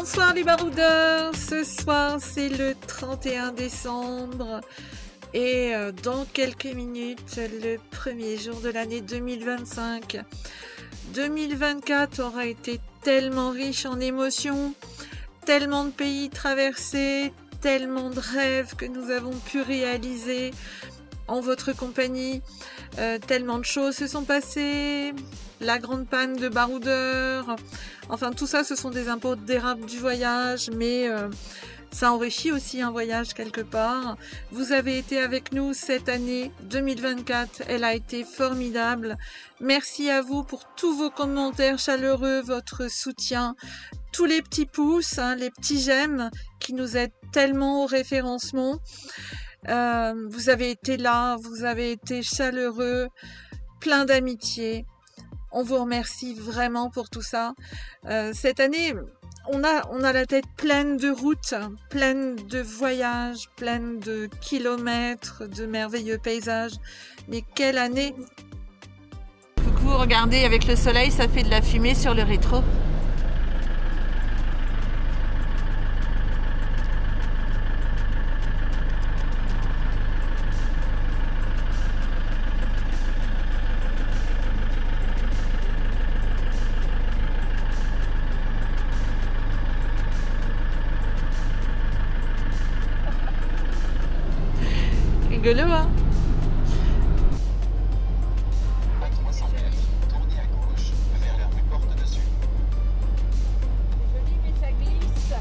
Bonsoir les baroudeurs, ce soir c'est le 31 décembre et dans quelques minutes le premier jour de l'année 2025. 2024 aura été tellement riche en émotions, tellement de pays traversés, tellement de rêves que nous avons pu réaliser en votre compagnie, tellement de choses se sont passées, la grande panne de baroudeur, enfin tout ça ce sont des impondérables du voyage, mais ça enrichit aussi un voyage quelque part. Vous avez été avec nous cette année 2024, elle a été formidable. Merci à vous pour tous vos commentaires chaleureux, votre soutien, tous les petits pouces, les petits j'aime qui nous aident tellement au référencement. Vous avez été là, vous avez été chaleureux, plein d'amitié. On vous remercie vraiment pour tout ça. Cette année, on a la tête pleine de routes, pleine de voyages, pleine de kilomètres, de merveilleux paysages. Mais quelle année! Coucou, regardez, avec le soleil, ça fait de la fumée sur le rétro. Rigolo, hein? À 300 mètres, tournez à gauche vers la rue Porte de Sud. Joli, mais ça glisse.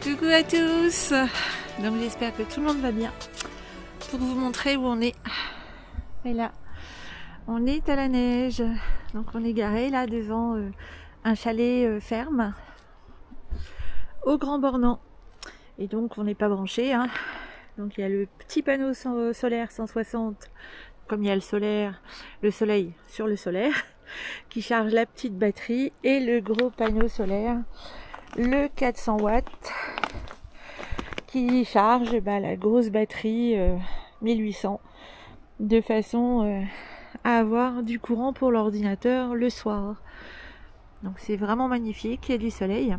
Coucou à tous. Donc j'espère que tout le monde va bien. Pour vous montrer où on est. Et là, on est à la neige. Donc on est garé là devant un chalet ferme au Grand Bornand. Et donc on n'est pas branché. Hein. Donc il y a le petit panneau solaire 160, comme il y a le soleil sur le solaire, qui charge la petite batterie, et le gros panneau solaire, le 400 watts, qui charge la grosse batterie 1800, de façon à avoir du courant pour l'ordinateur le soir. Donc c'est vraiment magnifique, il y a du soleil.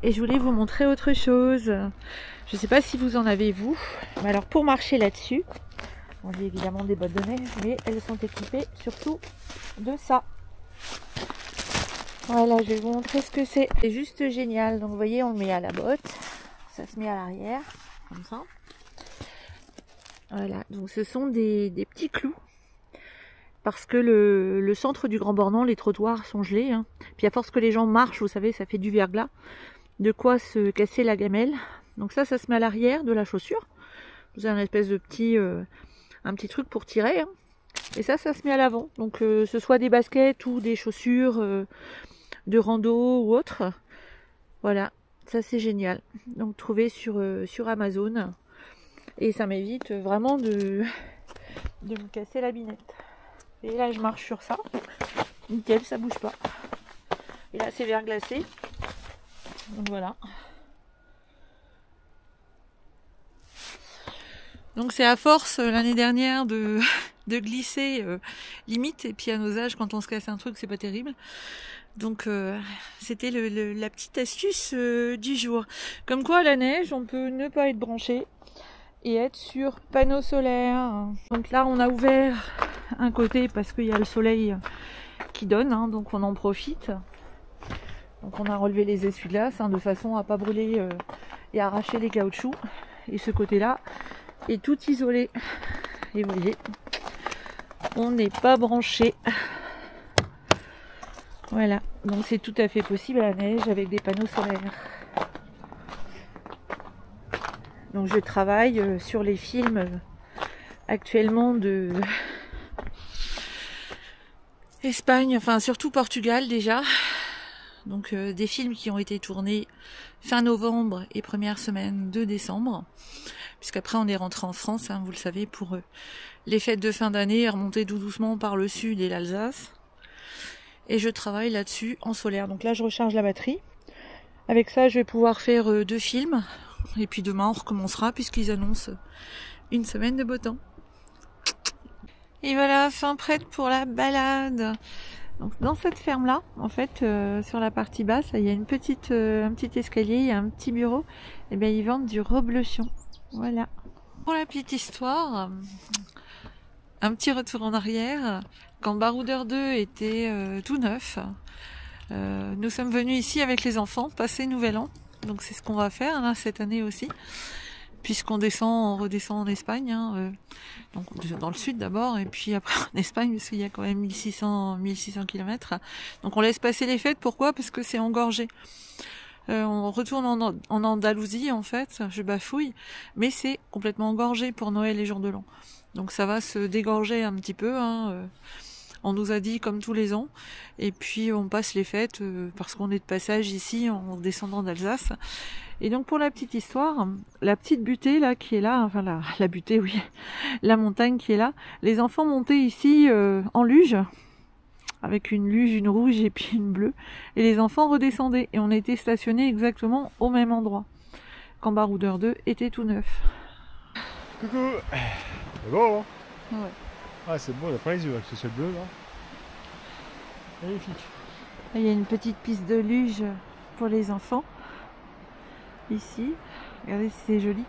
Et je voulais vous montrer autre chose. Je ne sais pas si vous en avez vous. Mais alors pour marcher là-dessus, on dit évidemment des bottes de neige, mais elles sont équipées surtout de ça. Voilà, je vais vous montrer ce que c'est. C'est juste génial. Donc vous voyez, on le met à la botte. Ça se met à l'arrière, comme ça. Voilà, donc ce sont des petits clous. Parce que le centre du Grand Bornand, les trottoirs sont gelés. Hein. Puis à force que les gens marchent, vous savez, ça fait du verglas. De quoi se casser la gamelle. Donc ça se met à l'arrière de la chaussure. Vous avez un espèce de un petit truc pour tirer. Hein. Et ça se met à l'avant. Donc ce soit des baskets ou des chaussures de rando ou autre. Voilà, ça c'est génial. Donc trouvé sur Amazon. Et ça m'évite vraiment de me casser la binette. Et là je marche sur ça. Nickel, ça bouge pas. Et là c'est verglacé. Donc voilà. Donc c'est à force l'année dernière de glisser limite, et puis à nos âges quand on se casse un truc c'est pas terrible. Donc c'était la petite astuce du jour. Comme quoi à la neige on peut ne pas être branché et être sur panneau solaire. Donc là on a ouvert un côté parce qu'il y a le soleil qui donne, hein, donc on en profite. Donc on a relevé les essuie-glaces de façon à pas brûler et arracher les caoutchoucs. Et ce côté-là est tout isolé. Et vous voyez, on n'est pas branché. Voilà, donc c'est tout à fait possible à la neige avec des panneaux solaires. Donc je travaille sur les films actuellement de Espagne, enfin surtout Portugal déjà. Donc des films qui ont été tournés fin novembre et première semaine de décembre. Puisqu'après on est rentré en France, hein, vous le savez, pour les fêtes de fin d'année, remonter tout doucement par le sud et l'Alsace. Et je travaille là-dessus en solaire. Donc là je recharge la batterie. Avec ça je vais pouvoir faire 2 films. Et puis demain on recommencera puisqu'ils annoncent une semaine de beau temps. Et voilà, fin prête pour la balade. Donc dans cette ferme là, en fait, sur la partie basse, il y a un petit escalier, il y a un petit bureau. Et bien ils vendent du reblochon. Voilà. Pour la petite histoire, un petit retour en arrière. Quand Baroudeur 2 était tout neuf, nous sommes venus ici avec les enfants passer Nouvel An. Donc c'est ce qu'on va faire là, cette année aussi. Puisqu'on on redescend en Espagne, hein, donc dans le sud d'abord, et puis après en Espagne, parce qu'il y a quand même 1600 km. Donc on laisse passer les fêtes, pourquoi? Parce que c'est engorgé. On retourne en Andalousie, en fait, je bafouille, mais c'est complètement engorgé pour Noël et jour de l'an. Donc ça va se dégorger un petit peu, hein, on nous a dit comme tous les ans, et puis on passe les fêtes parce qu'on est de passage ici en descendant d'Alsace. Et donc pour la petite histoire, la petite butée là qui est là, enfin la butée oui, la montagne qui est là, les enfants montaient ici en luge, avec une luge, une rouge et puis une bleue, et les enfants redescendaient, et on était stationnés exactement au même endroit, quand Baroudeur 2 était tout neuf. Coucou. C'est beau, hein? Ouais. Ah, c'est beau, il a pas les yeux avec ce ciel bleu là. Magnifique. Il y a une petite piste de luge pour les enfants. Ici, regardez si c'est joli.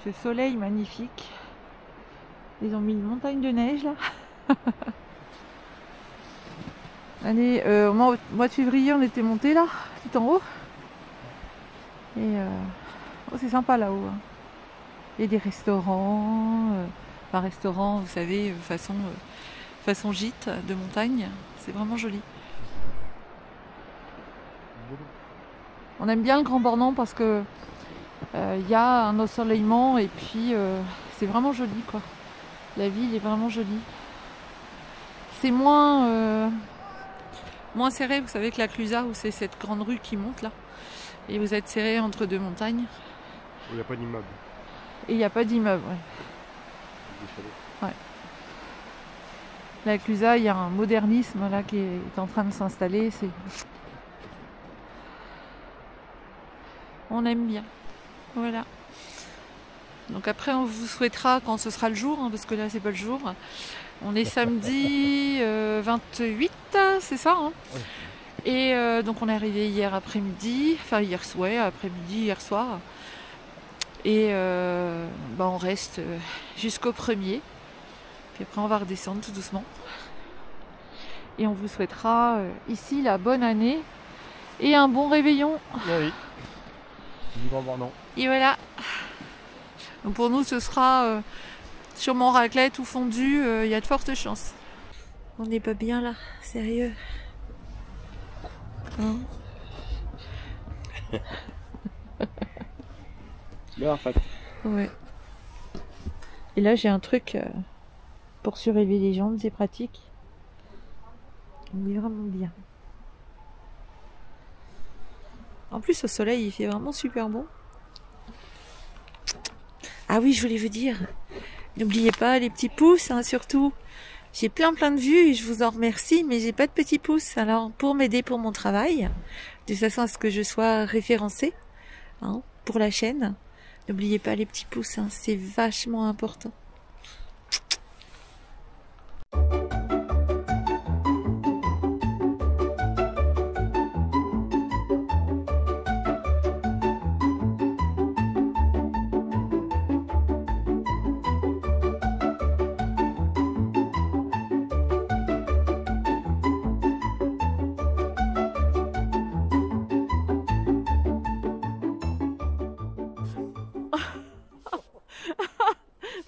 Ce soleil magnifique. Ils ont mis une montagne de neige là. Allez, au mois de février, on était monté là, tout en haut. Et oh, c'est sympa là-haut. Hein. Il y a des restaurants. Un restaurant, vous savez, façon gîte de montagne. C'est vraiment joli. On aime bien le Grand Bornand parce que Il y a un ensoleillement et puis c'est vraiment joli quoi. La ville est vraiment jolie. C'est moins serré, vous savez que la Clusaz où c'est cette grande rue qui monte là. Et vous êtes serré entre deux montagnes. Il n'y a pas d'immeuble. Et il n'y a pas d'immeuble, ouais. Ouais. La Clusaz, il y a un modernisme là qui est en train de s'installer. On aime bien. Voilà. Donc après, on vous souhaitera quand ce sera le jour, hein, parce que là, c'est pas le jour. On est samedi 28, c'est ça hein. Oui. Et donc on est arrivé hier après-midi, enfin hier soir, après-midi, hier soir. Et on reste jusqu'au 1er. Puis après, on va redescendre tout doucement. Et on vous souhaitera ici la bonne année et un bon réveillon. Oui. Du Grand Bornand. Et voilà. Donc pour nous, ce sera sûrement raclette ou fondue. Il y a de fortes chances. On n'est pas bien là, sérieux. Hein? Bien en fait. Ouais. Et là, j'ai un truc pour surélever les jambes, c'est pratique. On est vraiment bien. En plus, au soleil, il fait vraiment super bon. Ah oui, je voulais vous dire, n'oubliez pas les petits pouces, hein, surtout. J'ai plein de vues et je vous en remercie, mais j'ai pas de petits pouces. Alors, pour m'aider pour mon travail, de façon à ce que je sois référencée hein, pour la chaîne, n'oubliez pas les petits pouces, hein, c'est vachement important.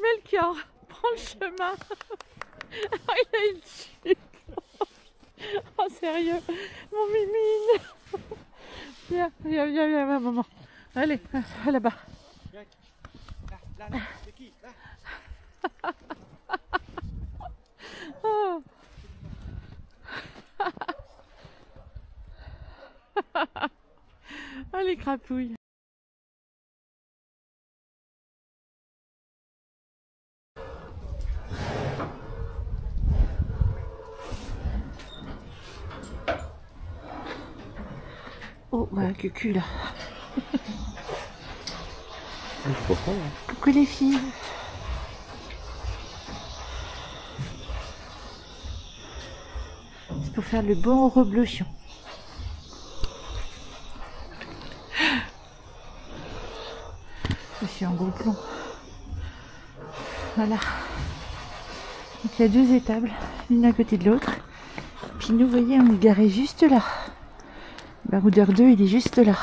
Melchior, prends le chemin. Oh, il a une chute. Oh, sérieux, mon mimine. Viens, maman. Allez, là-bas. Là, c'est qui là? Oh. Oh, les crapouilles. Oh, bah, cucu là. Coucou les filles. C'est pour faire le bon reblochon. Je suis en gros plomb. Voilà. Donc il y a deux étables, l'une à côté de l'autre. Puis nous, voyez, on est garé juste là. Le baroudeur 2, il est juste là.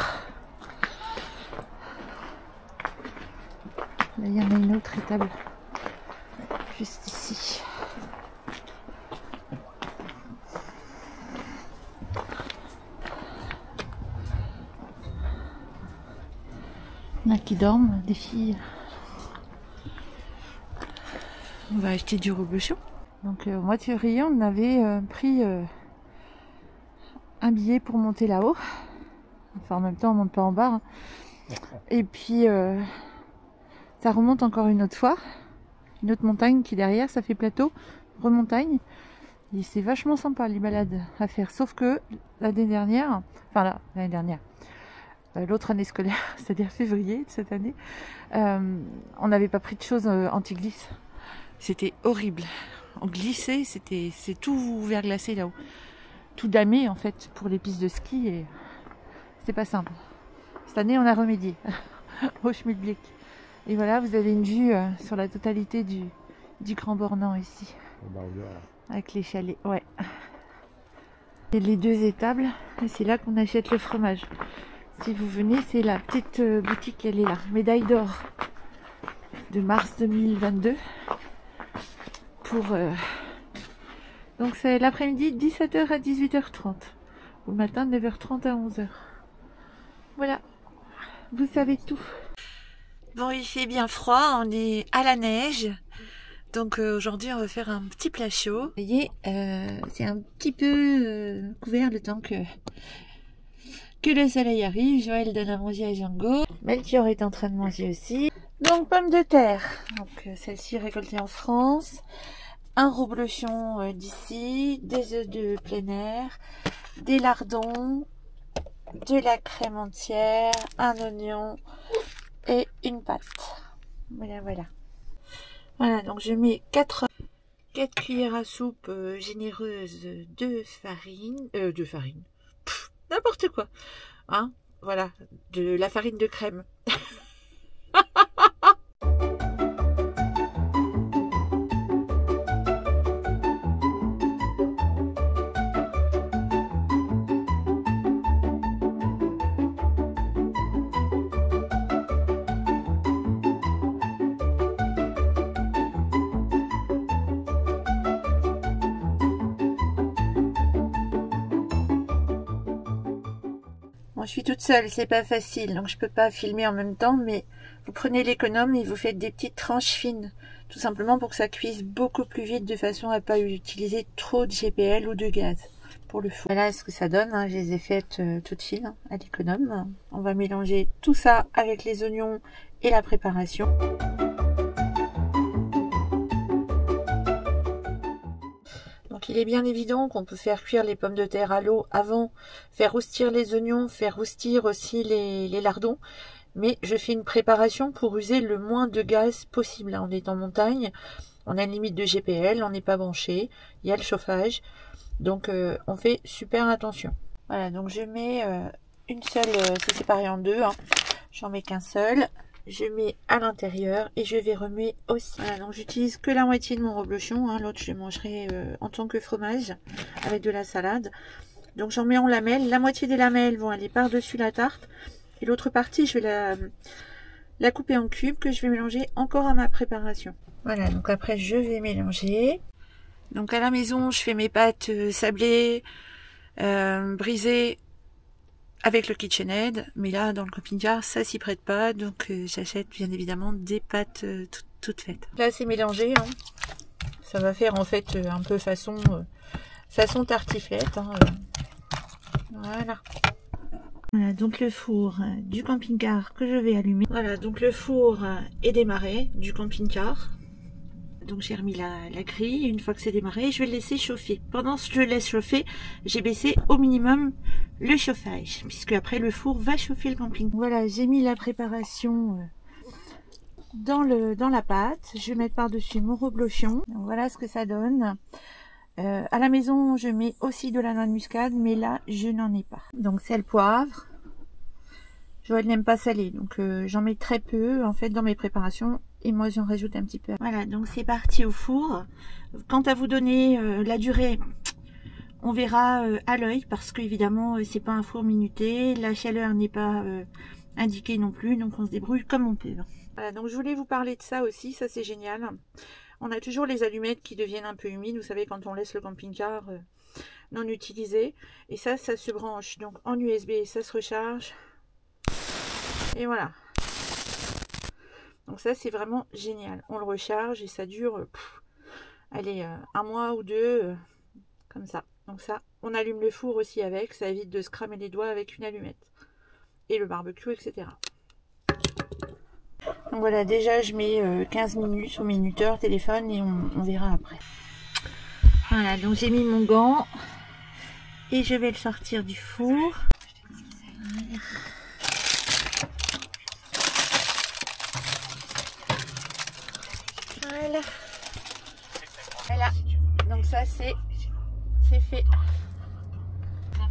Là, il y en a une autre étable. Juste ici. Il y en a qui dorment, des filles. On va acheter du reblochon. Donc au mois de février, on avait pris un billet pour monter là-haut. Enfin en même temps, on monte pas en bas. Hein. Et puis ça remonte encore une autre fois. Une autre montagne qui est derrière, ça fait plateau, remontagne. Et c'est vachement sympa les balades à faire. Sauf que l'année dernière, l'autre année scolaire, c'est-à-dire février de cette année, on n'avait pas pris de choses anti-glisse. C'était horrible. On glissait, c'est tout verglacé là-haut. Tout damé en fait pour les pistes de ski et c'est pas simple. Cette année on a remédié au Schmidblick. Et voilà, vous avez une vue sur la totalité du Grand Bornand ici. Avec les chalets, ouais. Et les deux étables, et c'est là qu'on achète le fromage. Si vous venez, c'est la petite boutique, elle est là. Médaille d'or de mars 2022. Pour donc c'est l'après-midi 17h à 18h30 ou le matin 9h30 à 11h. Voilà, vous savez tout. Bon, il fait bien froid, on est à la neige. Donc aujourd'hui, on va faire un petit plat chaud. Vous voyez, c'est un petit peu couvert le temps que le soleil arrive. Joël donne à manger à Django. Melchior est en train de manger aussi. Donc, pommes de terre. Donc, celle-ci récoltée en France. Un reblochon d'ici. Des œufs de plein air. Des lardons. De la crème entière. Un oignon. Et une pâte. Voilà, voilà. Voilà, donc je mets 4 cuillères à soupe généreuses de farine. N'importe quoi. Hein, voilà, de la farine de crème. Je suis toute seule, c'est pas facile, donc je peux pas filmer en même temps, mais vous prenez l'économe et vous faites des petites tranches fines, tout simplement pour que ça cuise beaucoup plus vite, de façon à pas utiliser trop de GPL ou de gaz pour le four. Voilà ce que ça donne, hein. Je les ai faites toutes fines à l'économe. On va mélanger tout ça avec les oignons et la préparation. Donc il est bien évident qu'on peut faire cuire les pommes de terre à l'eau avant, faire roustir les oignons, faire roustir aussi les lardons. Mais je fais une préparation pour user le moins de gaz possible. Là, on est en montagne, on a une limite de GPL, on n'est pas branché, il y a le chauffage. Donc on fait super attention. Voilà, donc je mets une seule, c'est séparé en deux, hein. J'en mets qu'un seul. Je mets à l'intérieur et je vais remuer aussi. Voilà, donc j'utilise que la moitié de mon reblochon, hein. L'autre je le mangerai en tant que fromage avec de la salade. Donc j'en mets en lamelles. La moitié des lamelles vont aller par-dessus la tarte et l'autre partie je vais la couper en cubes que je vais mélanger encore à ma préparation. Voilà, donc après je vais mélanger. Donc à la maison je fais mes pâtes sablées, brisées, avec le KitchenAid, mais là dans le camping-car ça s'y prête pas, donc j'achète bien évidemment des pâtes toutes faites. Là c'est mélangé, hein. Ça va faire en fait un peu façon tartiflette, hein. Voilà. Voilà donc le four du camping-car que je vais allumer. Voilà donc le four est démarré du camping-car. Donc j'ai remis la grille. Une fois que c'est démarré, je vais le laisser chauffer. Pendant que je le laisse chauffer, j'ai baissé au minimum le chauffage, puisque après le four va chauffer le camping. Voilà, j'ai mis la préparation dans la pâte. Je vais mettre par-dessus mon reblochon. Donc, voilà ce que ça donne. À la maison, je mets aussi de la noix de muscade, mais là, je n'en ai pas. Donc sel, poivre. Joël n'aime pas salé, donc j'en mets très peu en fait dans mes préparations. Et moi j'en rajoute un petit peu. Voilà, donc c'est parti au four. Quant à vous donner la durée, on verra à l'œil, parce que évidemment c'est pas un four minuté, la chaleur n'est pas indiquée non plus, donc on se débrouille comme on peut. Voilà, donc je voulais vous parler de ça aussi, ça c'est génial. On a toujours les allumettes qui deviennent un peu humides, vous savez, quand on laisse le camping-car non utilisé. Et ça se branche donc en USB, ça se recharge. Et voilà. Donc ça c'est vraiment génial. On le recharge et ça dure allez, un mois ou deux comme ça. Donc ça, on allume le four aussi avec, ça évite de se cramer les doigts avec une allumette. Et le barbecue, etc. Donc voilà, déjà je mets 15 minutes au minuteur téléphone et on verra après. Voilà, donc j'ai mis mon gant et je vais le sortir du four. Voilà. Voilà. Voilà. Donc ça c'est fait.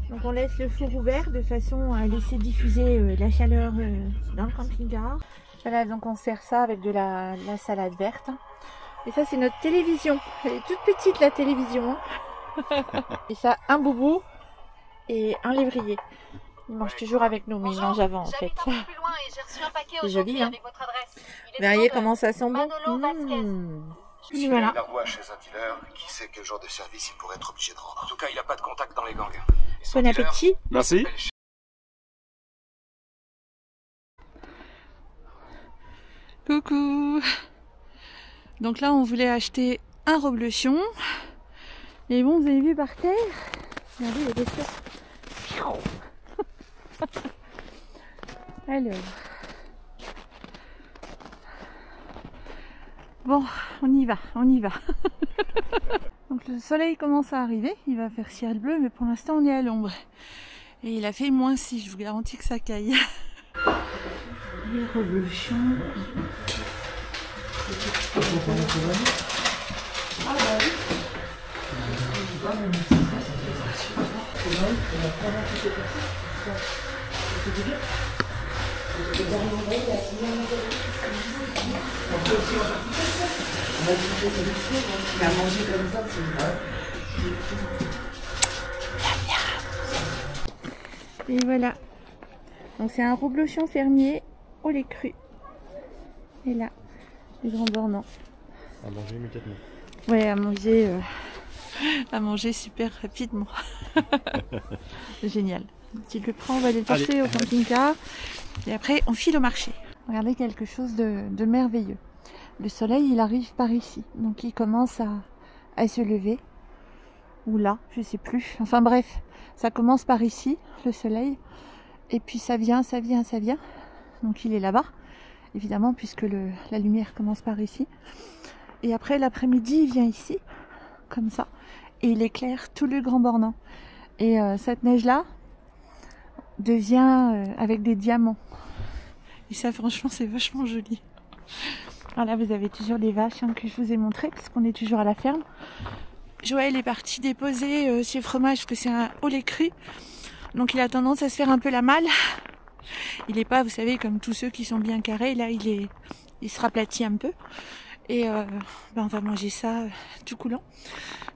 Donc on laisse le four ouvert de façon à laisser diffuser la chaleur dans le camping-car. Voilà, donc on sert ça avec de la salade verte. Et ça c'est notre télévision. Elle est toute petite la télévision. Et ça, un boubou et un lévrier. Il mange toujours avec nous, mais il mange avant en fait. C'est joli, hein. Vous verriez comment ça sent bon. Si voilà. Il envoie chez un dealer, qui sait quel genre de service il pourrait être obligé de rendre. En tout cas, il n'a pas de contact dans les gangs. Bon appétit. Merci. Coucou. Donc là on voulait acheter un reblochon. Et bon, vous avez vu par terre, regardez, il y a des fleurs. Alors. Bon, on y va, on y va. Donc le soleil commence à arriver, il va faire ciel bleu, mais pour l'instant on est à l'ombre. Et il a fait -6, je vous garantis que ça caille. Les reblochons. Ah bah oui. Et voilà. Donc c'est un reblochon fermier au lait cru. Et là, les grands bornants. À manger immédiatement. Ouais, à manger super rapidement. Génial. Tu le prends, on va les porter au camping-car. Et après, on file au marché. Regardez quelque chose de merveilleux. Le soleil, il arrive par ici. Donc il commence à se lever. Ou là, je sais plus. Enfin bref, ça commence par ici, le soleil. Et puis ça vient, ça vient, ça vient. Donc il est là-bas, évidemment, puisque la lumière commence par ici. Et après, l'après-midi, il vient ici, comme ça. Et il éclaire tout le Grand Bornand. Et cette neige-là devient avec des diamants. Et ça, franchement, c'est vachement joli. Voilà, vous avez toujours les vaches que je vous ai montrées, parce qu'on est toujours à la ferme. Joël est parti déposer ses fromages, parce que c'est un au lait cru. Donc il a tendance à se faire un peu la malle. Il n'est pas, vous savez, comme tous ceux qui sont bien carrés. Là, il se raplatit un peu. Et on va manger ça tout coulant.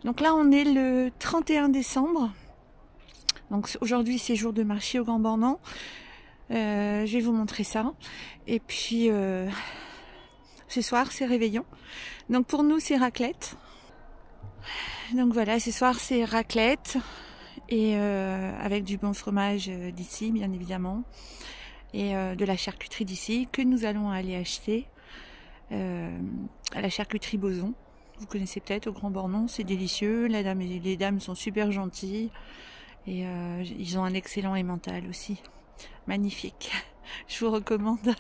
Donc là, on est le 31 décembre. Donc aujourd'hui, c'est jour de marché au Grand Bornand. Je vais vous montrer ça. Et puis, ce soir, c'est réveillon. Donc pour nous, c'est raclette. Donc voilà, ce soir, c'est raclette. Et avec du bon fromage d'ici, bien évidemment. Et de la charcuterie d'ici, que nous allons aller acheter à la charcuterie Boson. Vous connaissez peut-être au Grand Bornand, c'est délicieux. Les dames sont super gentilles. Et ils ont un excellent emmental aussi. Magnifique. Je vous recommande.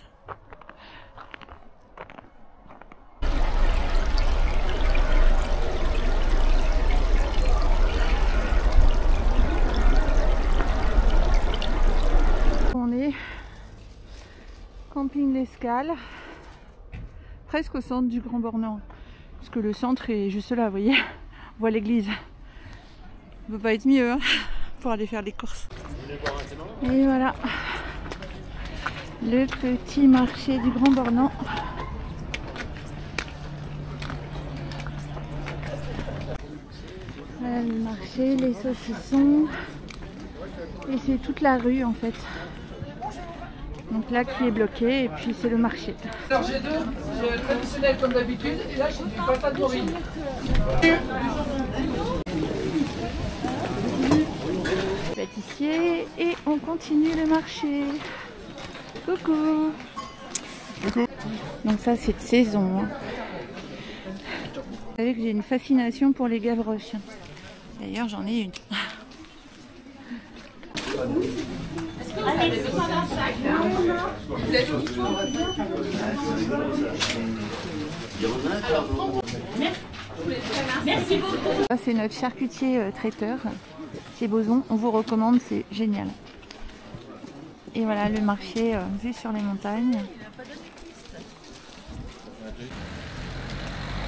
On est camping l'Escale, presque au centre du Grand Bornand. Parce que le centre est juste là, vous voyez. On voit l'église. Ça peut pas être mieux hein, pour aller faire les courses. Et voilà. Le petit marché du Grand Bornand. Voilà le marché, les saucissons. Et c'est toute la rue en fait. Donc là qui est bloqué et puis c'est le marché. Alors j'ai deux, traditionnel comme d'habitude et là j'ai du patate morine. Pâtissier et on continue le marché. Coucou. Coucou. Donc ça c'est de saison. Hein. Vous savez que j'ai une fascination pour les gavroches. D'ailleurs j'en ai une. Merci beaucoup. Ça c'est notre charcutier traiteur chez Boson. On vous recommande, c'est génial. Et voilà le marché vu sur les montagnes.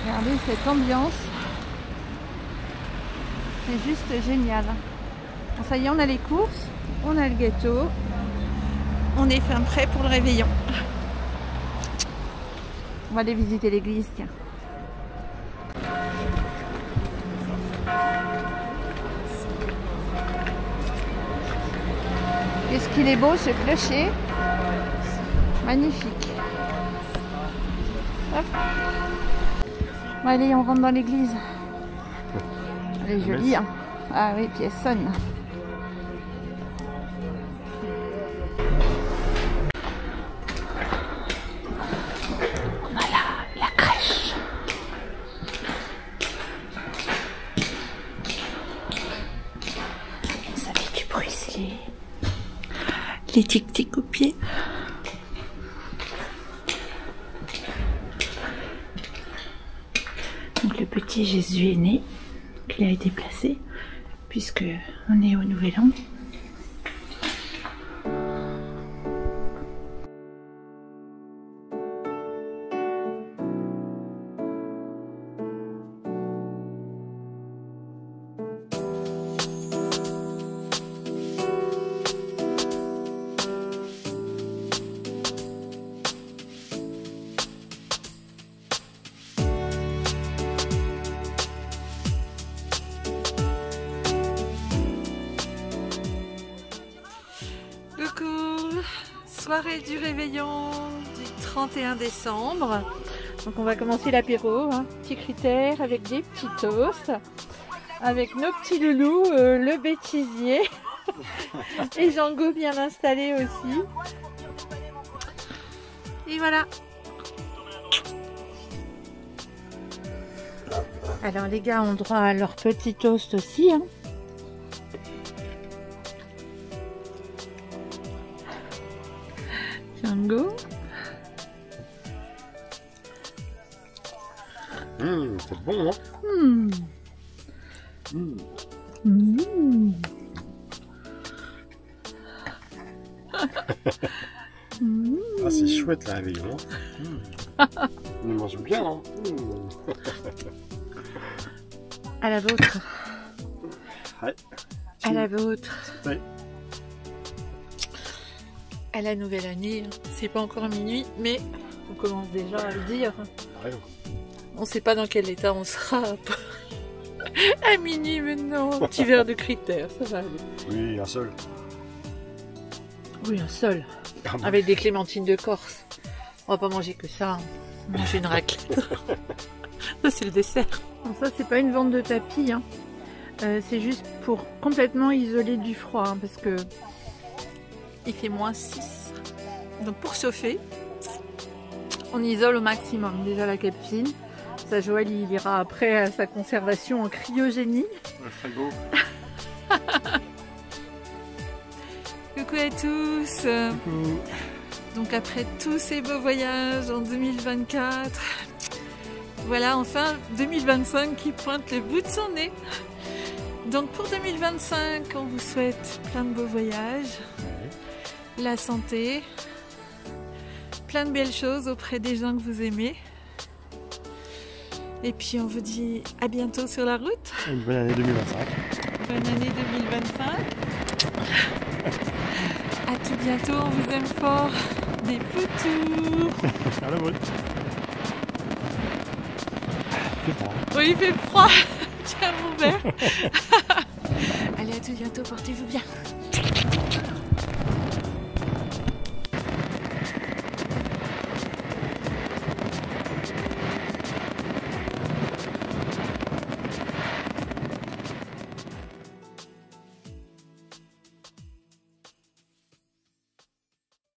Regardez cette ambiance. C'est juste génial. Bon, ça y est, on a les courses, on a le gâteau. On est fin prêt pour le réveillon. On va aller visiter l'église, tiens. Qu'est-ce qu'il est beau ce clocher. Magnifique. Hop. Bon, allez, on rentre dans l'église. Elle est jolie, hein. Ah oui, puis elle sonne. Les tic-tic aux pieds. Donc le petit Jésus est né, il a été placé, puisque on est au Nouvel An. Soirée du réveillon du 31 décembre. Donc on va commencer l'apéro, hein. Petit critère avec des petits toasts, avec nos petits loulous, le bêtisier et Django bien installé aussi. Et voilà. Alors les gars ont droit à leur petit toast aussi, hein. Django. C'est bon, hein. Ah, c'est chouette la réveillon. On mange bien, hein. À la vôtre. Ouais. À la vôtre. Ouais. À la nouvelle année, c'est pas encore minuit, mais on commence déjà à le dire. Ouais. On sait pas dans quel état on sera à minuit maintenant. Un petit verre de critères, ça va aller. Oui, un seul. Oui, un seul. Ah bon. Avec des clémentines de Corse. On va pas manger que ça. On mange une raclette. Ça, c'est le dessert. Non, ça, c'est pas une vente de tapis, hein. C'est juste pour complètement isoler du froid, hein, parce que il fait -6. Donc pour chauffer, on isole au maximum. Déjà la capsule. Ça, Joël, il ira après à sa conservation en cryogénie. Le frigo. Coucou à tous. Coucou. Donc après tous ces beaux voyages en 2024, voilà enfin 2025 qui pointe le bout de son nez. Donc pour 2025, on vous souhaite plein de beaux voyages, la santé, plein de belles choses auprès des gens que vous aimez. Et puis on vous dit à bientôt sur la route. Une bonne année 2025. Bonne année 2025. À tout bientôt, on vous aime fort. Des poutous. À la vôtre. C'est bon. Oui, il fait froid. Tiens mon verre. Allez, à tout bientôt, portez-vous bien.